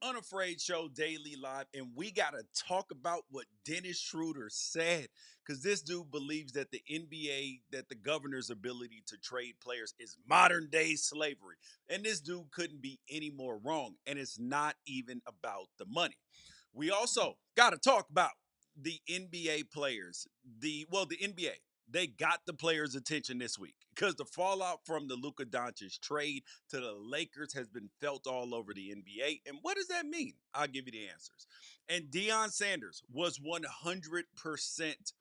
Unafraid Show Daily Live, and we got to talk about what Dennis Schroeder said because this dude believes that the NBA, that the governor's ability to trade players is modern day slavery. And this dude couldn't be any more wrong. And it's not even about the money. We also got to talk about the NBA players. The NBA, they got the players' attention this week because the fallout from the Luka Doncic trade to the Lakers has been felt all over the NBA. And what does that mean? I'll give you the answers. And Deion Sanders was 100%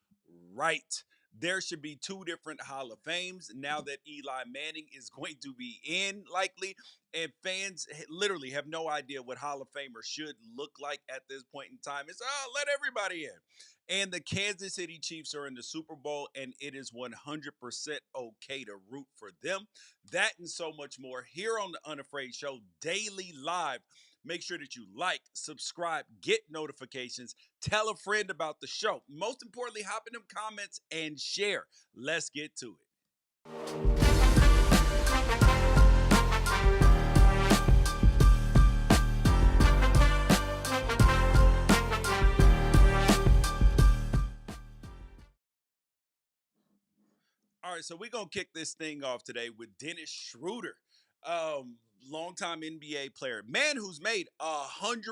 right. There should be two different Hall of Fames now that Eli Manning is going to be in, likely. And fans literally have no idea what Hall of Famer should look like at this point in time. It's, let everybody in. And the Kansas City Chiefs are in the Super Bowl, and it is 100% okay to root for them. That and so much more here on the Unafraid Show Daily Live. Make sure that you like, subscribe, get notifications, tell a friend about the show. Most importantly, hop in them comments and share. Let's get to it. All right, so we're gonna kick this thing off today with Dennis Schroeder, longtime NBA player, man who's made over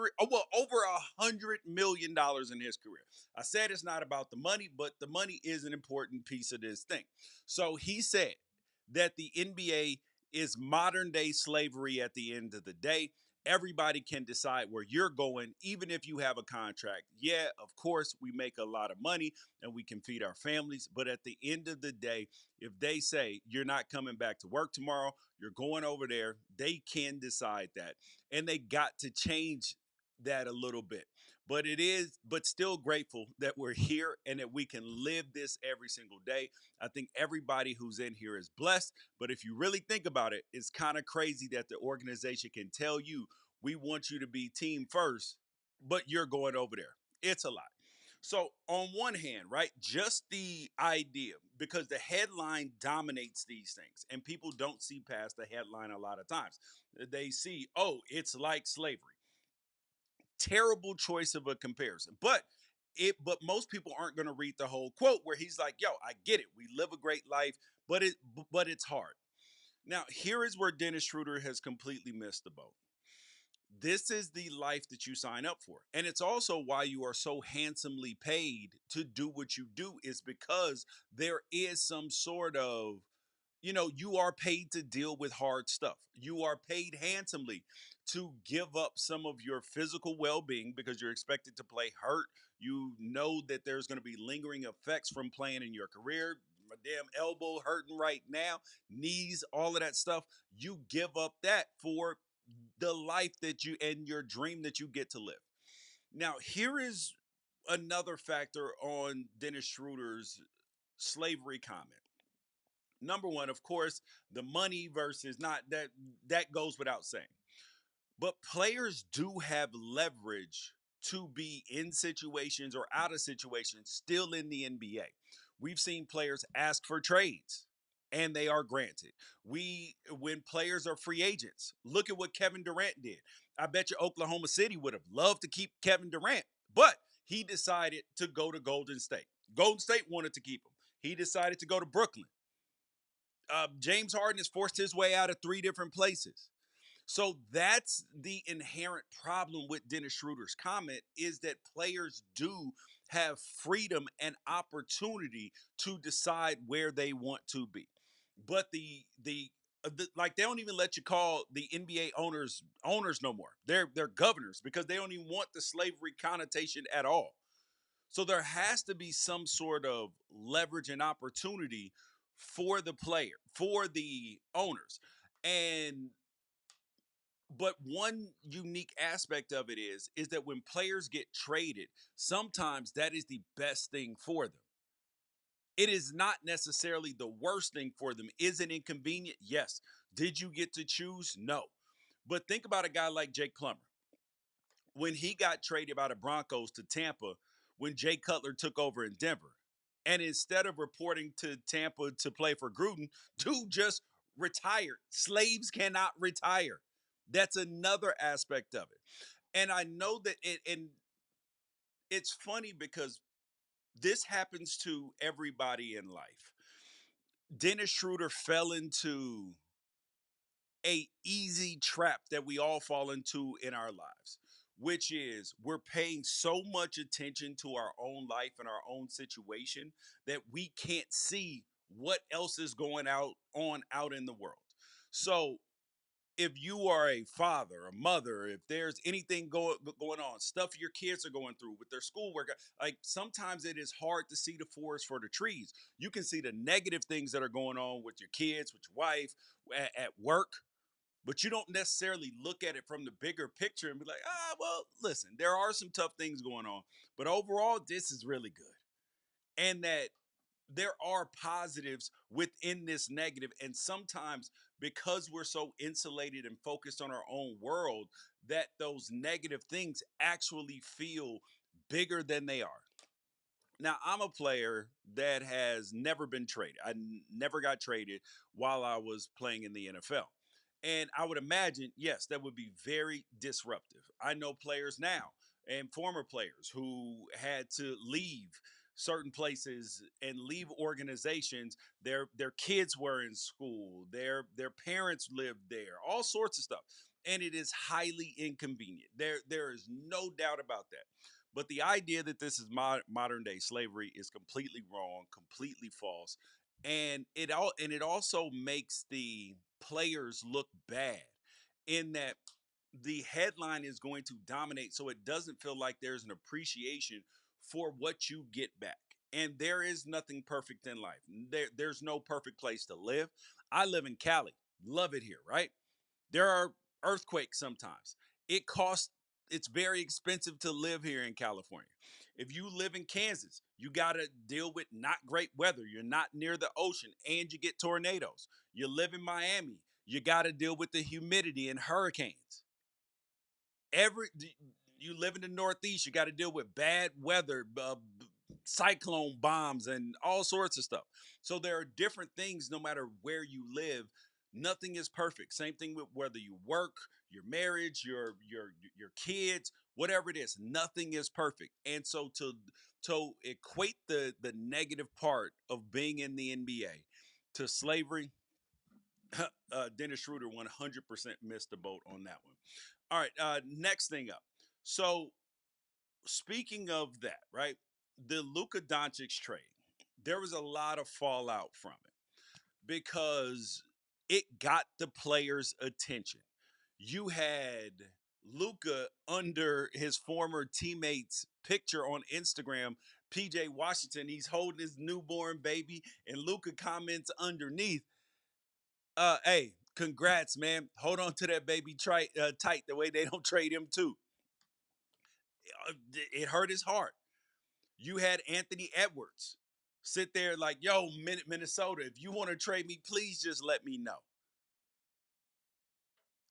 $100 million in his career. I said it's not about the money, but the money is an important piece of this thing. So he said that the NBA is modern day slavery at the end of the day. Everybody can decide where you're going, even if you have a contract. Yeah, of course, we make a lot of money and we can feed our families. But at the end of the day, if they say you're not coming back to work tomorrow, you're going over there, they can decide that. And they got to change that a little bit. But still grateful that we're here and that we can live this every single day. I think everybody who's in here is blessed. But if you really think about it, it's kind of crazy that the organization can tell you, we want you to be team first, but you're going over there. It's a lot. So, on one hand, right, just the idea, because the headline dominates these things, and people don't see past the headline a lot of times. They see, oh, it's like slavery. Terrible choice of a comparison. But most people aren't going to read the whole quote where he's like, yo, I get it. We live a great life, but it's hard. Now, here is where Dennis Schroeder has completely missed the boat. This is the life that you sign up for. And it's also why you are so handsomely paid to do what you do, is because there is some sort of, you are paid to deal with hard stuff. You are paid handsomely to give up some of your physical well being because you're expected to play hurt. You know that there's going to be lingering effects from playing in your career. My damn elbow hurting right now, knees, all of that stuff. You give up that for the life that you and your dream that you get to live. Now, here is another factor on Dennis Schroeder's slavery comment. Number one, of course, the money versus not that goes without saying. But players do have leverage to be in situations or out of situations still in the NBA. We've seen players ask for trades and they are granted. When players are free agents, look at what Kevin Durant did. I bet you Oklahoma City would have loved to keep Kevin Durant, but he decided to go to Golden State. Golden State wanted to keep him. He decided to go to Brooklyn. James Harden has forced his way out of three different places. So that's the inherent problem with Dennis Schroeder's comment, is that players do have freedom and opportunity to decide where they want to be. But like, they don't even let you call the NBA owners no more. They're governors because they don't even want the slavery connotation at all. So there has to be some sort of leverage and opportunity for the player, for the owners. And but one unique aspect of it is that when players get traded, sometimes that is the best thing for them. It is not necessarily the worst thing for them. Is it inconvenient? Yes. Did you get to choose? No. But think about a guy like Jake Plummer. When he got traded by the Broncos to Tampa, when Jay Cutler took over in Denver, and instead of reporting to Tampa to play for Gruden, dude just retired. Slaves cannot retire. That's another aspect of it. And I know that and it's funny because this happens to everybody in life. Dennis Schroeder fell into a easy trap that we all fall into in our lives, which is we're paying so much attention to our own life and our own situation that we can't see what else is going out in the world. So if you are a father, a mother, if there's anything going on, stuff your kids are going through with their schoolwork, like sometimes it is hard to see the forest for the trees. You can see the negative things that are going on with your kids, with your wife, at work, but you don't necessarily look at it from the bigger picture and be like, well, listen, there are some tough things going on, but overall, this is really good. And that there are positives within this negative, and sometimes because we're so insulated and focused on our own world, that those negative things actually feel bigger than they are. Now, I'm a player that has never been traded. Never got traded while I was playing in the NFL. And I would imagine, yes, that would be very disruptive. I know players now and former players who had to leave certain places and leave organizations. Their kids were in school, their parents lived there, all sorts of stuff. And it is highly inconvenient. There is no doubt about that. But the idea that this is modern day slavery is completely wrong, completely false, and it also makes the players look bad in that the headline is going to dominate, so it doesn't feel like there's an appreciation for what you get back. And there is nothing perfect in life. There's no perfect place to live. I live in Cali, love it here, right? There are earthquakes sometimes. It costs it's very expensive to live here in California. If you live in Kansas, you got to deal with not great weather. You're not near the ocean and you get tornadoes. You live in Miami, you got to deal with the humidity and hurricanes. Every you live in the Northeast, you got to deal with bad weather, cyclone bombs, and all sorts of stuff. So there are different things no matter where you live. Nothing is perfect. Same thing with whether you work, your marriage, your kids, whatever it is. Nothing is perfect. And so to equate the negative part of being in the NBA to slavery, Dennis Schroeder 100% missed the boat on that one. All right, next thing up. So speaking of that, right? The Luka Doncic trade, there was a lot of fallout from it because it got the players' attention. You had Luka under his former teammate's picture on Instagram, PJ Washington. He's holding his newborn baby, and Luka comments underneath, hey, congrats, man. Hold on to that baby tight the way they don't trade him too. It hurt his heart. You had Anthony Edwards sit there like, yo, Minnesota, if you want to trade me, please just let me know.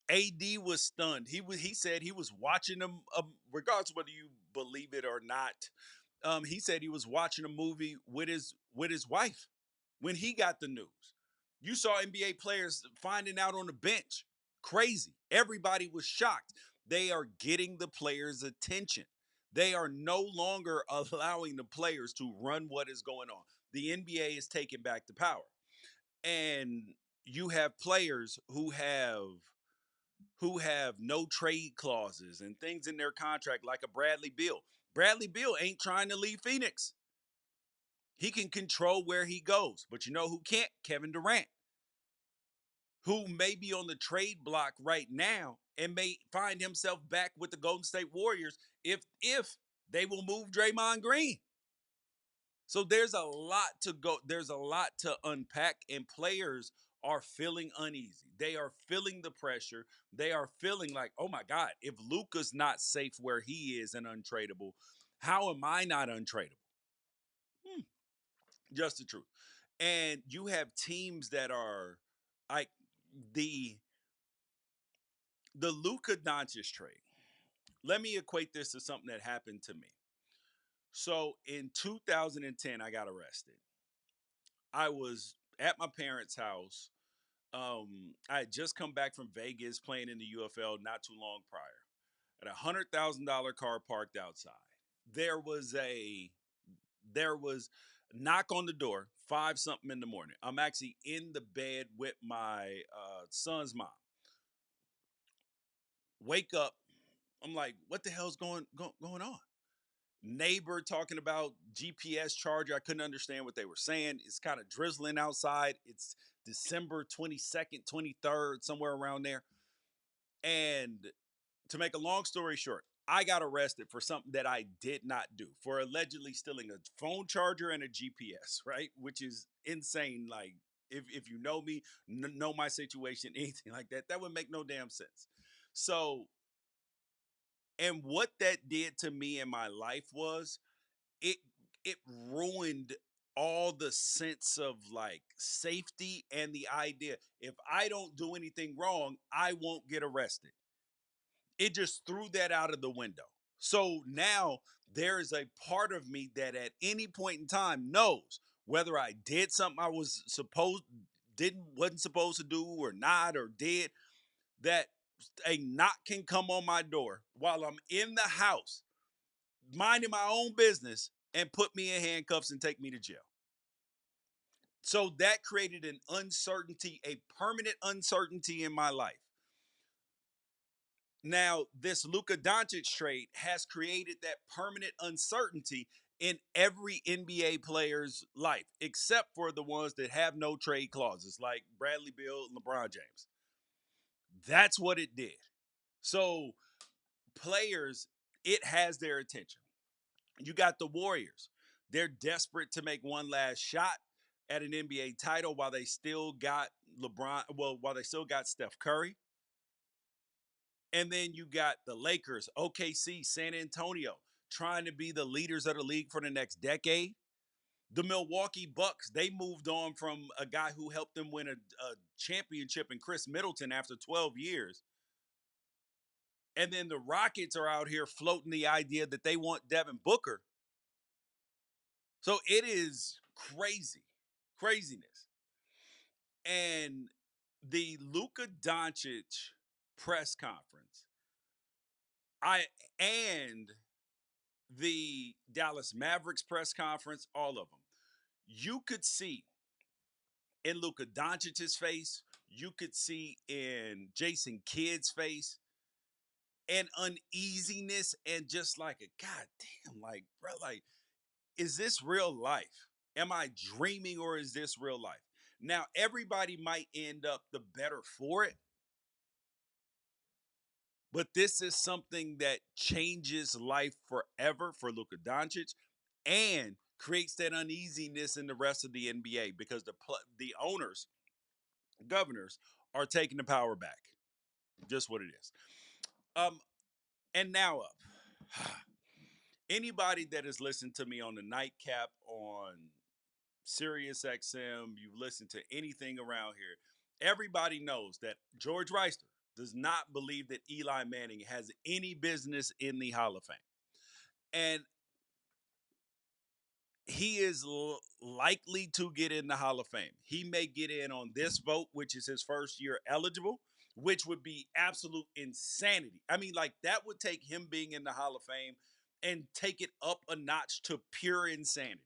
AD was stunned. He said he was watching them, regardless whether you believe it or not. He said he was watching a movie with his wife when he got the news. You saw NBA players finding out on the bench. Crazy. Everybody was shocked. They are getting the players' attention. They are no longer allowing the players to run what is going on. The NBA is taking back the power. And you have players who have no trade clauses and things in their contract like a Bradley Beal. Bradley Beal ain't trying to leave Phoenix. He can control where he goes. But you know who can't? Kevin Durant, who may be on the trade block right now and may find himself back with the Golden State Warriors if they will move Draymond Green. So there's a lot to go. There's a lot to unpack, and players are feeling uneasy. They are feeling the pressure. They are feeling like, oh my God, if Luka's not safe where he is and untradeable, how am I not untradeable? Hmm, just the truth. And you have teams that are like the the Luka Doncic trade. Let me equate this to something that happened to me. So in 2010, I got arrested. I was at my parents' house. I had just come back from Vegas playing in the UFL not too long prior. at a $100,000 car parked outside. There was knock on the door, 5 something in the morning. I'm actually in the bed with my son's mom. Wake up. I'm like, what the hell's going on? Neighbor talking about GPS charger. I couldn't understand what they were saying. It's kind of drizzling outside. It's December 22nd, 23rd, somewhere around there. And to make a long story short, I got arrested for something that I did not do, for allegedly stealing a phone charger and a GPS, right? Which is insane. Like, if you know me, know my situation, anything like that, that would make no damn sense. So, and what that did to me in my life was it it ruined all the sense of like safety and the idea if I don't do anything wrong, I won't get arrested. It just threw that out of the window. So now there is a part of me that at any point in time knows whether I did something I wasn't supposed to do or not or did, that a knock can come on my door while I'm in the house minding my own business and put me in handcuffs and take me to jail. So that created an uncertainty, a permanent uncertainty in my life. Now, this Luka Doncic trade has created that permanent uncertainty in every NBA player's life, except for the ones that have no trade clauses, like Bradley Beal and LeBron James. That's what it did. So, players, it has their attention. You got the Warriors. They're desperate to make one last shot at an NBA title while they still got while they still got Steph Curry. And then you got the Lakers, OKC, San Antonio, trying to be the leaders of the league for the next decade. The Milwaukee Bucks, they moved on from a guy who helped them win a championship in Chris Middleton after 12 years. And then the Rockets are out here floating the idea that they want Devin Booker. So it is craziness. And the Luka Doncic press conference, and the Dallas Mavericks press conference, all of them, you could see in Luka Doncic's face, you could see in Jason Kidd's face, and uneasiness and just like a goddamn, like, bro, like, is this real life? Am I dreaming or is this real life? Now, everybody might end up the better for it, but this is something that changes life forever for Luka Doncic and creates that uneasiness in the rest of the NBA because the owners, governors, are taking the power back. Just what it is. And now up. Anybody that has listened to me on the nightcap on Sirius XM, you've listened to anything around here, everybody knows that George Wrighster does not believe that Eli Manning has any business in the Hall of Fame. And he is likely to get in the Hall of Fame. He may get in on this vote, which is his first year eligible, which would be absolute insanity. I mean, like, that would take him being in the Hall of Fame and take it up a notch to pure insanity.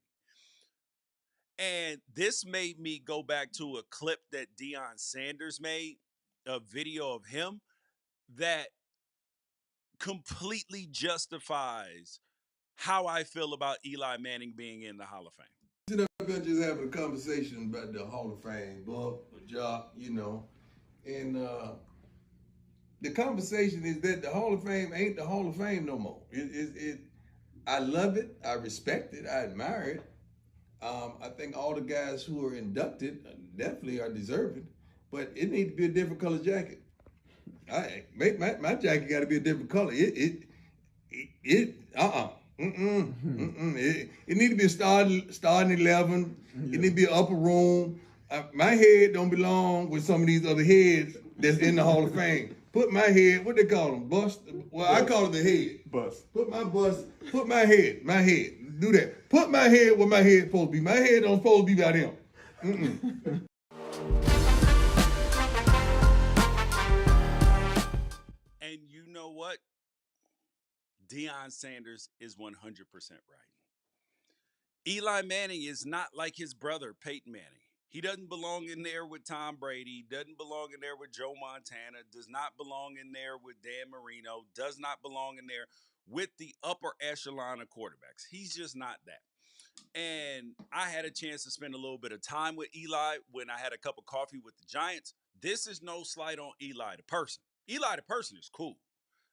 And this made me go back to a clip that Deion Sanders made, a video of him that completely justifies how I feel about Eli Manning being in the Hall of Fame. Sitting up here just having a conversation about the Hall of Fame, Bob, Jock, and the conversation is that the Hall of Fame ain't the Hall of Fame no more. I love it, I respect it, I admire it. I think all the guys who are inducted definitely are deserving, but it needs to be a different color jacket. My jacket got to be a different color. It need to be a starting 11. Yeah. It need to be an upper room. My head don't belong with some of these other heads that's in the Hall of Fame. Put my head, what they call them, bust? Well, bust. I call it the head. Bust. Put my head. Do that. Put my head where my head's supposed to be. My head don't supposed to be about him. And you know what? Deion Sanders is 100% right. Eli Manning is not like his brother, Peyton Manning. He doesn't belong in there with Tom Brady, doesn't belong in there with Joe Montana, does not belong in there with Dan Marino, does not belong in there with the upper echelon of quarterbacks. He's just not that. And I had a chance to spend a little bit of time with Eli when I had a cup of coffee with the Giants. This is no slight on Eli the person. Eli the person is cool.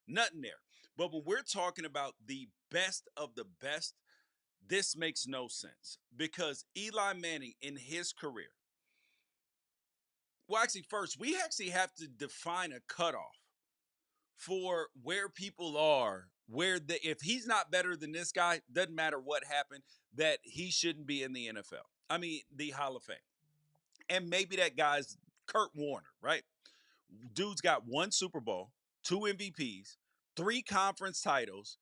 Nothing there. But when we're talking about the best of the best, this makes no sense because Eli Manning in his career, well, actually, first, we actually have to define a cutoff for where people are, if he's not better than this guy, doesn't matter what happened, that he shouldn't be in the NFL. I mean, the Hall of Fame. And maybe that guy's Kurt Warner, right? Dude's got one Super Bowl, two MVPs, three conference titles,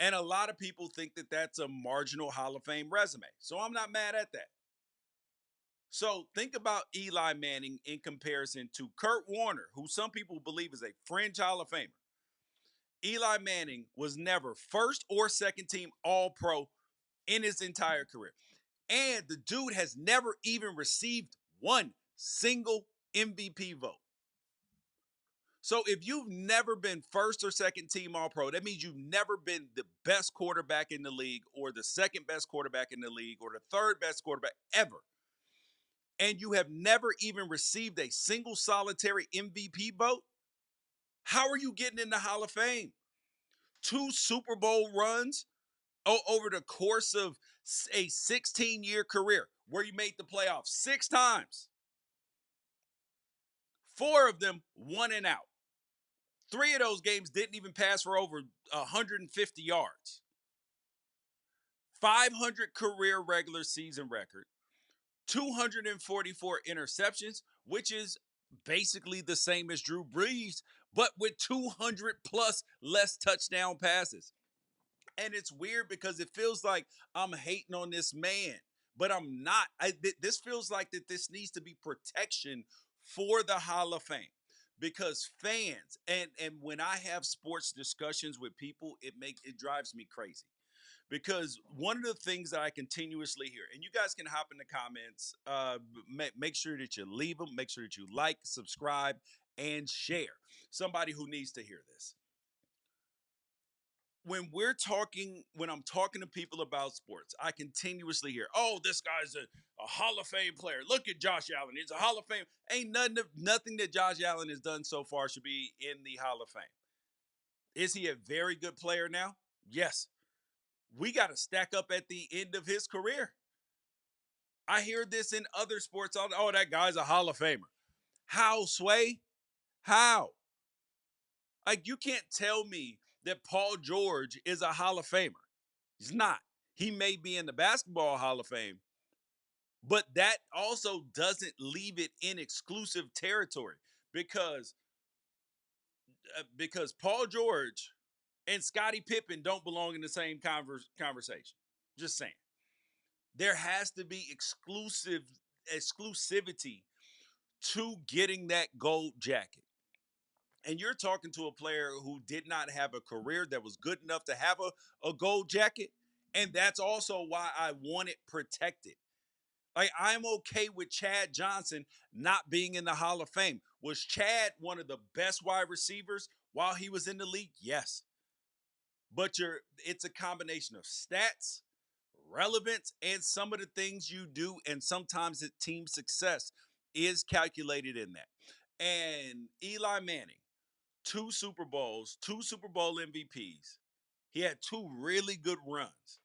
and a lot of people think that that's a marginal Hall of Fame resume. So I'm not mad at that. So think about Eli Manning in comparison to Kurt Warner, who some people believe is a fringe Hall of Famer. Eli Manning was never first or second team All Pro in his entire career. And the dude has never even received one single MVP vote. So if you've never been first or second team All Pro, that means you've never been the best quarterback in the league or the second best quarterback in the league or the third best quarterback ever. And you have never even received a single solitary MVP vote. How are you getting in the Hall of Fame? Two Super Bowl runs over the course of a 16-year career where you made the playoffs 6 times. 4 of them won and out. 3 of those games didn't even pass for over 150 yards. 500 career regular season record. 244 interceptions, which is basically the same as Drew Brees, but with 200 plus less touchdown passes. And it's weird because it feels like I'm hating on this man, but I'm not. This feels like that this needs to be protection for the Hall of Fame because fans and when I have sports discussions with people, it drives me crazy because one of the things that I continuously hear, and you guys can hop in the comments, make sure that you leave them, make sure that you like, subscribe, and share. Somebody who needs to hear this. When I'm talking to people about sports, I continuously hear, "Oh, this guy's a Hall of Fame player. Look at Josh Allen; he's a Hall of Fame." Ain't nothing that Josh Allen has done so far should be in the Hall of Fame. Is he a very good player now? Yes. We got to stack up at the end of his career. I hear this in other sports. Oh, that guy's a Hall of Famer. How, Sway? How? Like, you can't tell me that Paul George is a Hall of Famer. He's not. He may be in the Basketball Hall of Fame, but that also doesn't leave it in exclusive territory because Paul George and Scottie Pippen don't belong in the same conversation. Just saying. There has to be exclusivity to getting that gold jacket. And you're talking to a player who did not have a career that was good enough to have a gold jacket. And that's also why I want it protected. Like, I'm okay with Chad Johnson not being in the Hall of Fame. Was Chad one of the best wide receivers while he was in the league? Yes. But it's a combination of stats, relevance, and some of the things you do, and sometimes the team success is calculated in that. And Eli Manning, 2 Super Bowls, 2 Super Bowl MVPs. He had 2 really good runs.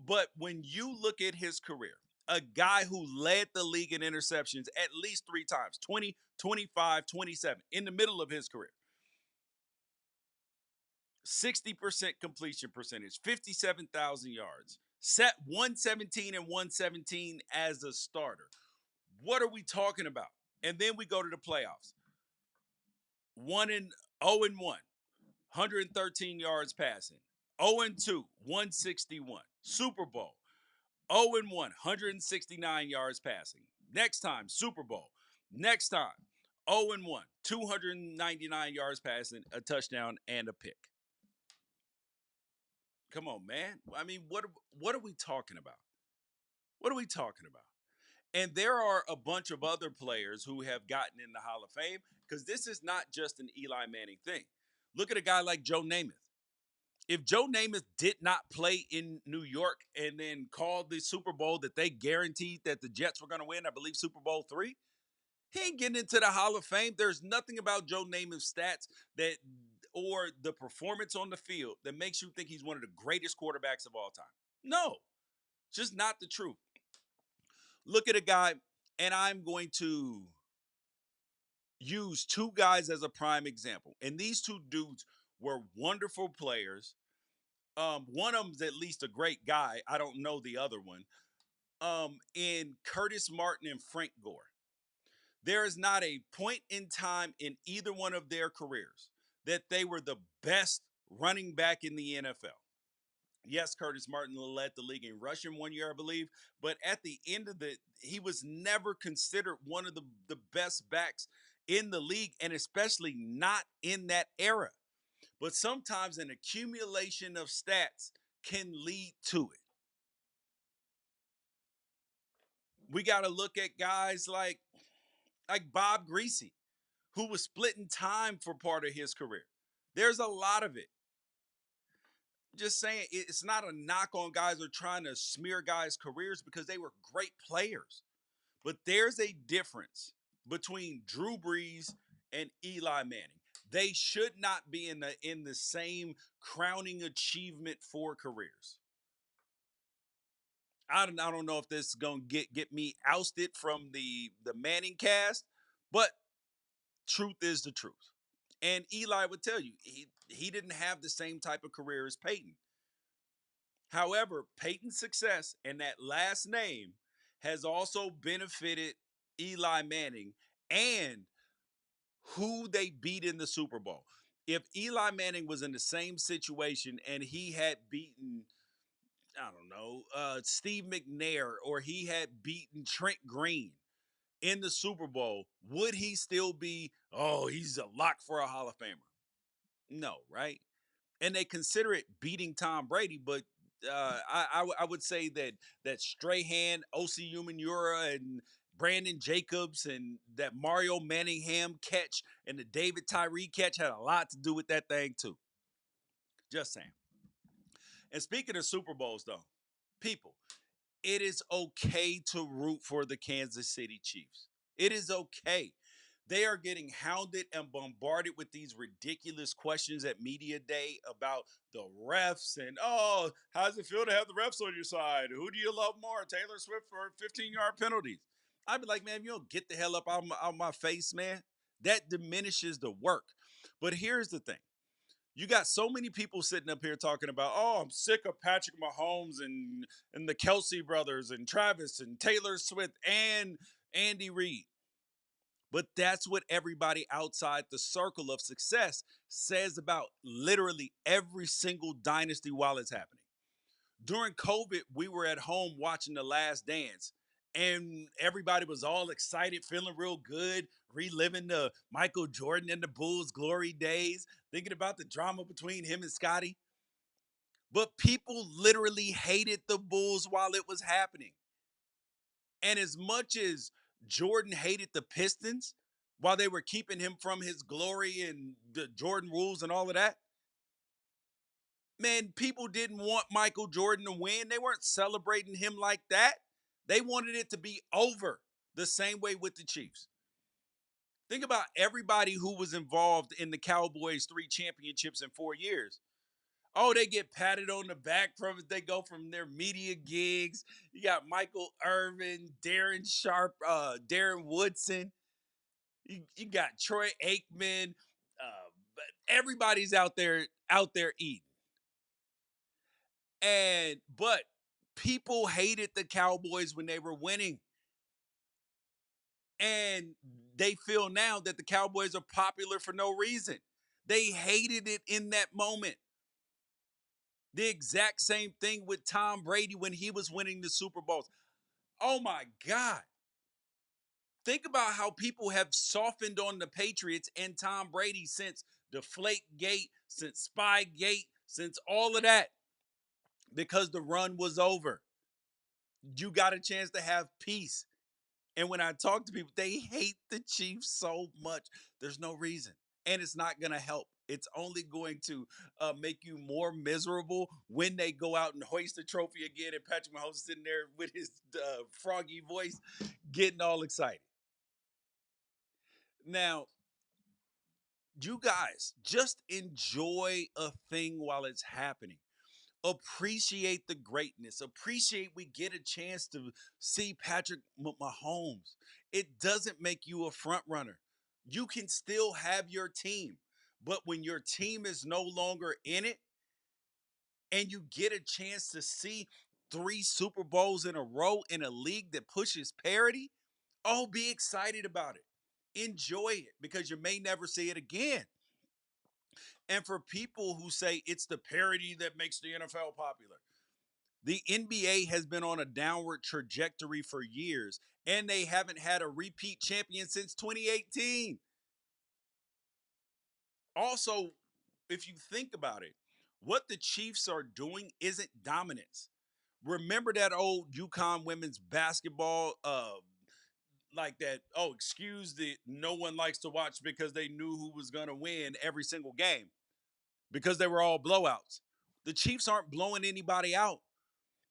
But when you look at his career, a guy who led the league in interceptions at least 3 times, 20, 25, 27, in the middle of his career. 60% completion percentage, 57,000 yards, set 117 and 117 as a starter. What are we talking about? And then we go to the playoffs. 0 and 1, 113 yards passing. 0 and 2, 161. Super Bowl. 0 and 1, 169 yards passing. Next time, Super Bowl. Next time, 0 and 1, 299 yards passing, a touchdown, and a pick. Come on, man. I mean, what are we talking about? What are we talking about? And there are a bunch of other players who have gotten in the Hall of Fame because this is not just an Eli Manning thing. Look at a guy like Joe Namath. If Joe Namath did not play in New York and then called the Super Bowl that they guaranteed that the Jets were going to win, I believe Super Bowl three, he ain't getting into the Hall of Fame. There's nothing about Joe Namath's stats that or the performance on the field that makes you think he's one of the greatest quarterbacks of all time. No, it's just not the truth. Look at a guy, and I'm going to use two guys as a prime example. And these two dudes were wonderful players. One of them's at least a great guy. I don't know the other one. In Curtis Martin and Frank Gore. There is not a point in time in either one of their careers that they were the best running back in the NFL. Yes, Curtis Martin led the league in rushing one year, I believe, but at the end of he was never considered one of the best backs in the league, and especially not in that era. But sometimes an accumulation of stats can lead to it. We got to look at guys like Bob Greasy, who was splitting time for part of his career. There's a lot of it. Just saying, it's not a knock on guys who are trying to smear guys' careers because they were great players. But there's a difference between Drew Brees and Eli Manning. They should not be in the same crowning achievement for careers. I don't know if this is gonna get me ousted from the Manning cast, but truth is the truth. And Eli would tell you he didn't have the same type of career as Peyton. However, Peyton's success and that last name has also benefited Eli Manning and who they beat in the Super Bowl. If Eli Manning was in the same situation and he had beaten, I don't know, Steve McNair or he had beaten Trent Green in the Super Bowl, would he still be, oh, he's a lock for a Hall of Famer? No, right? And they consider it beating Tom Brady, but I would say that Strahan, O.C. Umenyiora, and Brandon Jacobs and that Mario Manningham catch and the David Tyree catch had a lot to do with that thing too. Just saying. And speaking of Super Bowls, though, people, it is okay to root for the Kansas City Chiefs. It is okay. They are getting hounded and bombarded with these ridiculous questions at Media Day about the refs and, oh, how does it feel to have the refs on your side? Who do you love more, Taylor Swift or 15-yard penalties? I'd be like, man, if you don't get the hell up out my face, man, that diminishes the work. But here's the thing. You got so many people sitting up here talking about, oh, I'm sick of Patrick Mahomes and the Kelsey brothers and Travis and Taylor Swift and Andy Reid. But that's what everybody outside the circle of success says about literally every single dynasty while it's happening. During COVID, we were at home watching The Last Dance, and everybody was all excited, feeling real good, reliving the Michael Jordan and the Bulls glory days, thinking about the drama between him and Scottie. But people literally hated the Bulls while it was happening. And as much as Jordan hated the Pistons while they were keeping him from his glory and the Jordan rules and all of that, man, people didn't want Michael Jordan to win. They weren't celebrating him like that. They wanted it to be over the same way with the Chiefs. Think about everybody who was involved in the Cowboys' 3 championships in 4 years. Oh, they get patted on the back from it. They go from their media gigs. You got Michael Irvin, Darren Sharp, Darren Woodson. You got Troy Aikman. But everybody's out there eating. But people hated the Cowboys when they were winning. And they feel now that the Cowboys are popular for no reason. They hated it in that moment. The exact same thing with Tom Brady when he was winning the Super Bowls. Oh my God. Think about how people have softened on the Patriots and Tom Brady since Deflategate, since Spygate, since all of that. because the run was over. You got a chance to have peace. And when I talk to people, they hate the Chiefs so much. There's no reason. And it's not going to help. It's only going to make you more miserable when they go out and hoist the trophy again. And Patrick Mahomes is sitting there with his froggy voice, getting all excited. Now, you guys just enjoy a thing while it's happening. Appreciate the greatness. Appreciate we get a chance to see Patrick Mahomes. It doesn't make you a front runner. You can still have your team, but when your team is no longer in it and you get a chance to see three Super Bowls in a row in a league that pushes parity, oh, be excited about it. Enjoy it because you may never see it again. And for people who say it's the parity that makes the NFL popular, the NBA has been on a downward trajectory for years, and they haven't had a repeat champion since 2018. Also, if you think about it, what the Chiefs are doing isn't dominance. Remember that old UConn women's basketball, like that, oh, excuse the no one likes to watch because they knew who was going to win every single game because they were all blowouts. The Chiefs aren't blowing anybody out.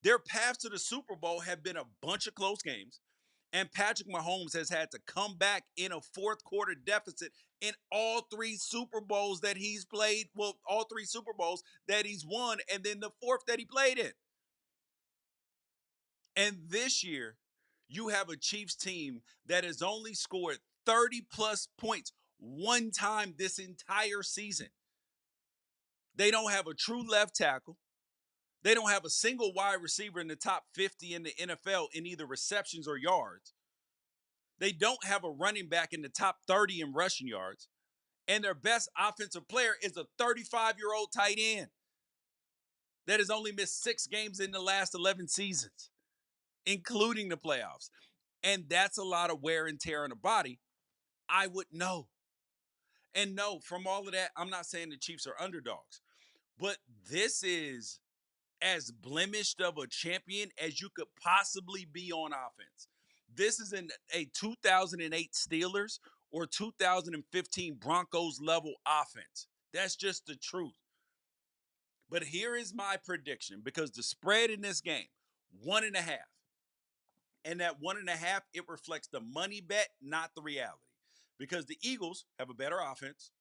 Their paths to the Super Bowl have been a bunch of close games, and Patrick Mahomes has had to come back in a fourth quarter deficit in all three Super Bowls that he's played. Well, all three Super Bowls that he's won, and then the fourth that he played in. And this year, you have a Chiefs team that has only scored 30 plus points one time this entire season. They don't have a true left tackle. They don't have a single wide receiver in the top 50 in the NFL in either receptions or yards. They don't have a running back in the top 30 in rushing yards. And their best offensive player is a 35-year-old tight end that has only missed 6 games in the last 11 seasons, including the playoffs. And that's a lot of wear and tear on the body. I would know. And no, from all of that, I'm not saying the Chiefs are underdogs, but this is as blemished of a champion as you could possibly be on offense. This is in a 2008 Steelers or 2015 Broncos level offense. That's just the truth. But here is my prediction because the spread in this game, 1.5. And that 1.5, it reflects the money bet, not the reality. Because the Eagles have a better offense,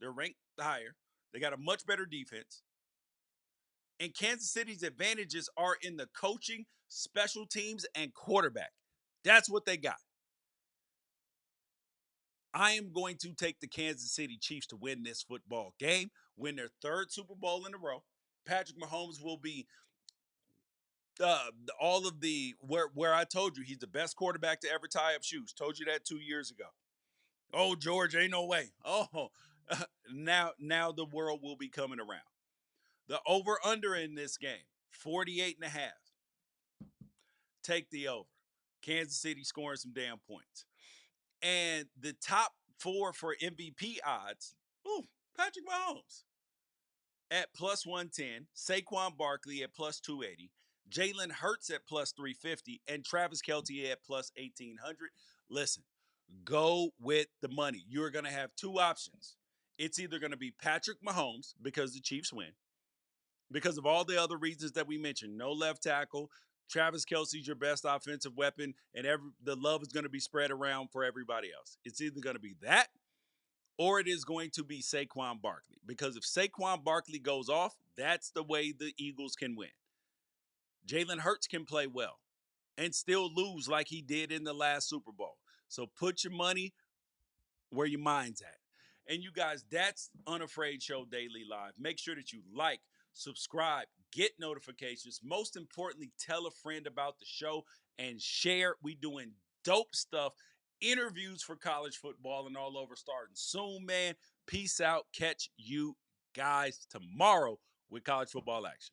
they're ranked higher, they got a much better defense, and Kansas City's advantages are in the coaching, special teams, and quarterback. That's what they got. I am going to take the Kansas City Chiefs to win this football game, win their third Super Bowl in a row. Patrick Mahomes will be all of the where I told you he's the best quarterback to ever tie up shoes. Told you that 2 years ago. Oh, George, ain't no way. Oh, now the world will be coming around. The over under in this game, 48 and a half. Take the over. Kansas City scoring some damn points. And the top four for MVP odds, ooh, Patrick Mahomes at plus 110, Saquon Barkley at plus 280, Jalen Hurts at plus 350, and Travis Kelce at plus 1800. Listen, go with the money. You're going to have two options. It's either going to be Patrick Mahomes because the Chiefs win, because of all the other reasons that we mentioned. No left tackle. Travis Kelce's your best offensive weapon, and the love is going to be spread around for everybody else. It's either going to be that or it is going to be Saquon Barkley. Because if Saquon Barkley goes off, that's the way the Eagles can win. Jalen Hurts can play well and still lose like he did in the last Super Bowl. So put your money where your mind's at. And you guys, that's Unafraid Show Daily Live. Make sure that you like, subscribe, get notifications. Most importantly, tell a friend about the show and share. We doing dope stuff, interviews for college football and all over starting soon, man. Peace out. Catch you guys tomorrow with college football action.